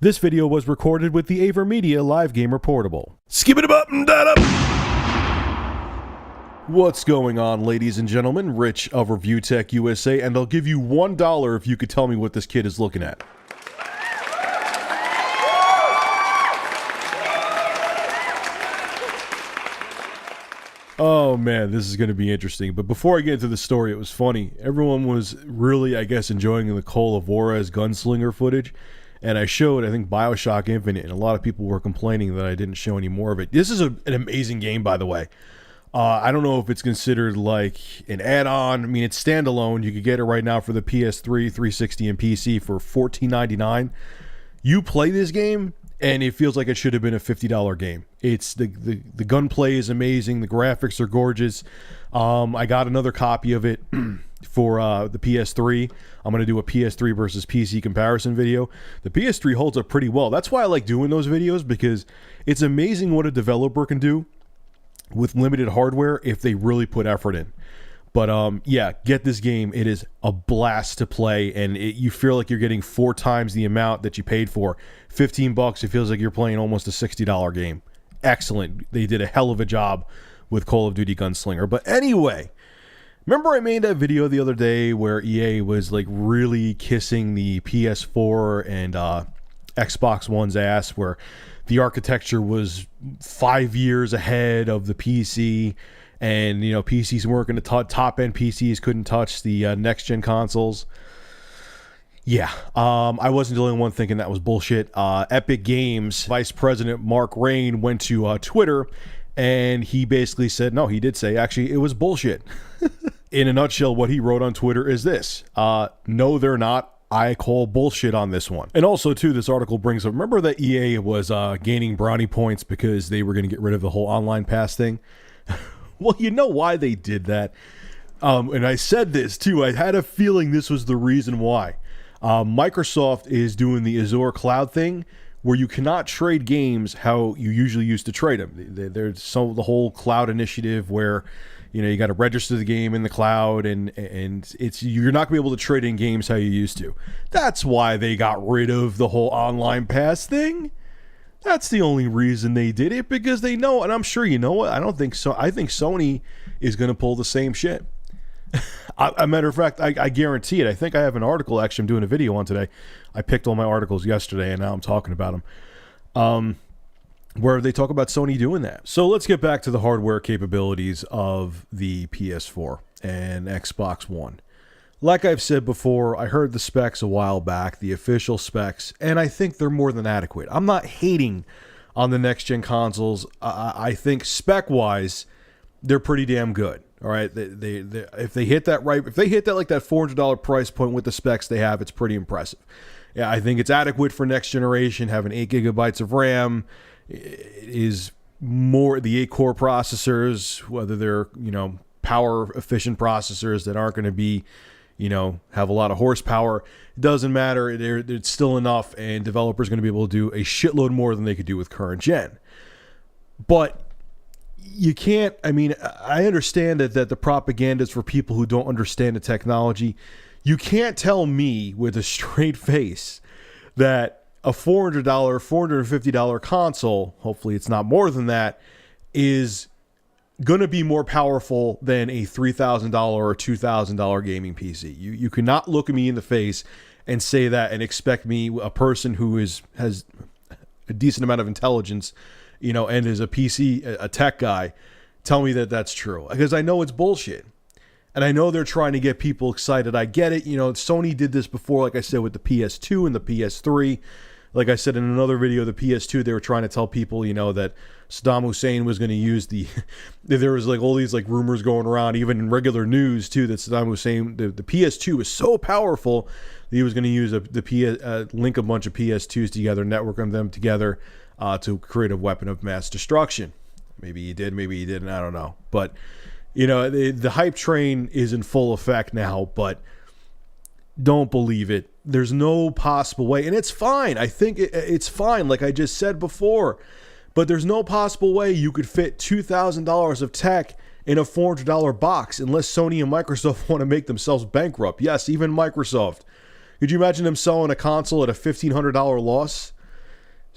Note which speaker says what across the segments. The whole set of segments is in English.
Speaker 1: This video was recorded with the Avermedia Live Gamer Portable. Skip it up and that up! What's going on, ladies and gentlemen? Rich of Review Tech USA, and I'll give you $1 if you could tell me what this kid is looking at. Oh man, this is going to be interesting. But before I get into the story, it was funny. Everyone was really, I guess, enjoying the Cole of Juarez gunslinger footage. And I showed, I think, BioShock Infinite, and a lot of people were complaining that I didn't show any more of it. This is an amazing game, by the way. I don't know if it's considered like an add-on. I mean, it's standalone. You could get it right now for the PS3, 360, and PC for $14.99. You play this game, and it feels like it should have been a $50 game. It's the gunplay is amazing. The graphics are gorgeous. I got another copy of it for the PS3. I'm going to do a PS3 versus PC comparison video. The PS3 holds up pretty well. That's why I like doing those videos, because it's amazing what a developer can do with limited hardware if they really put effort in. But yeah, get this game. It is a blast to play, and you feel like you're getting 4 times the amount that you paid for. $15, it feels like you're playing almost a $60 game. Excellent. They did a hell of a job with Call of Duty Gunslinger. But anyway, remember I made that video the other day where EA was like really kissing the PS4 and Xbox One's ass, where the architecture was 5 years ahead of the PC, and you know, PCs weren't going to top end PCs couldn't touch the next gen consoles. Yeah, I wasn't the only one thinking that was bullshit. Epic Games Vice President Mark Rain went to Twitter, and he basically said, no, he did say, actually, it was bullshit. In a nutshell, what he wrote on Twitter is this. No, they're not. I call bullshit on this one. And also, too, this article brings up, remember that EA was gaining brownie points because they were going to get rid of the whole online pass thing? Well, you know why they did that. And I said this, too. I had a feeling this was the reason why. Microsoft is doing the Azure cloud thing, where you cannot trade games how you usually used to trade them. There's the whole cloud initiative where, you know, you got to register the game in the cloud, and you're not going to be able to trade in games how you used to. That's why they got rid of the whole online pass thing. That's the only reason they did it, because they know, and I'm sure you know what, I don't think so. I think Sony is going to pull the same shit. A matter of fact, I guarantee it. I think I have an article, actually, I'm doing a video on today. I picked all my articles yesterday, and now I'm talking about them. Where they talk about Sony doing that. So let's get back to the hardware capabilities of the PS4 and Xbox One. Like I've said before, I heard the specs a while back, the official specs, and I think they're more than adequate. I'm not hating on the next-gen consoles. I think spec-wise, they're pretty damn good. All right, if they hit that right, if they hit that like that $400 price point with the specs they have, it's pretty impressive. Yeah, I think it's adequate for next generation. Having 8 gigabytes of RAM is more the 8-core processors, whether they're, you know, power efficient processors that aren't going to be, you know, have a lot of horsepower. It doesn't matter. It's still enough, and developers are going to be able to do a shitload more than they could do with current gen. But you can't, I mean, I understand that the propaganda is for people who don't understand the technology. You can't tell me with a straight face that a $400, $450 console, hopefully it's not more than that, is going to be more powerful than a $3,000 or $2,000 gaming PC. You cannot look at me in the face and say that and expect me, a person who has a decent amount of intelligence, you know, and is a tech guy, tell me that that's true, because I know it's bullshit. And I know they're trying to get people excited. I get it. You know, Sony did this before, like I said, with the PS2 and the PS3. Like I said in another video, the PS2, they were trying to tell people, you know, that Saddam Hussein was going to use there was like all these like rumors going around, even in regular news too, that Saddam Hussein, the PS2 was so powerful that he was going to use link a bunch of PS2s together, network them together to create a weapon of mass destruction. Maybe he did, maybe he didn't, I don't know. But, you know, the hype train is in full effect now, but don't believe it. There's no possible way, and it's fine. I think it's fine, like I just said before. But there's no possible way you could fit $2,000 of tech in a $400 box unless Sony and Microsoft want to make themselves bankrupt. Yes, even Microsoft. Could you imagine them selling a console at a $1,500 loss?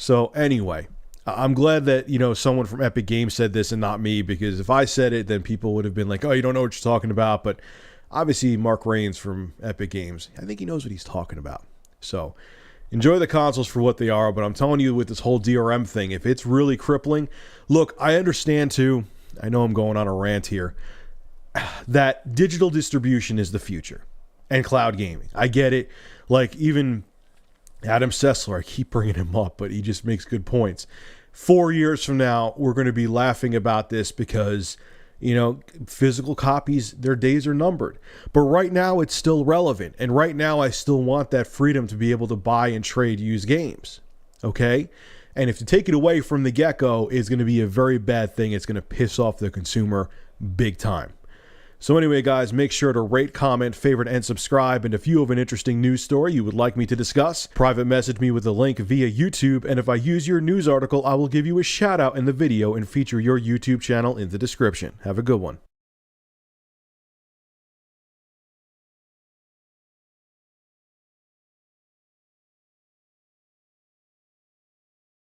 Speaker 1: So anyway, I'm glad that, someone from Epic Games said this and not me, because if I said it, then people would have been like, oh, you don't know what you're talking about. But obviously, Mark Raines from Epic Games, I think he knows what he's talking about. So enjoy the consoles for what they are. But I'm telling you, with this whole DRM thing, if it's really crippling, look, I understand too. I know I'm going on a rant here, that digital distribution is the future and cloud gaming. I get it. Like, even Adam Sessler, I keep bringing him up, but he just makes good points. 4 years from now, we're going to be laughing about this because, physical copies, their days are numbered. But right now, it's still relevant. And right now, I still want that freedom to be able to buy and trade used games. Okay? And if to take it away from the get-go is going to be a very bad thing. It's going to piss off the consumer big time. So anyway, guys, make sure to rate, comment, favorite, and subscribe. And if you have an interesting news story you would like me to discuss, private message me with a link via YouTube. And if I use your news article, I will give you a shout out in the video and feature your YouTube channel in the description. Have a good one.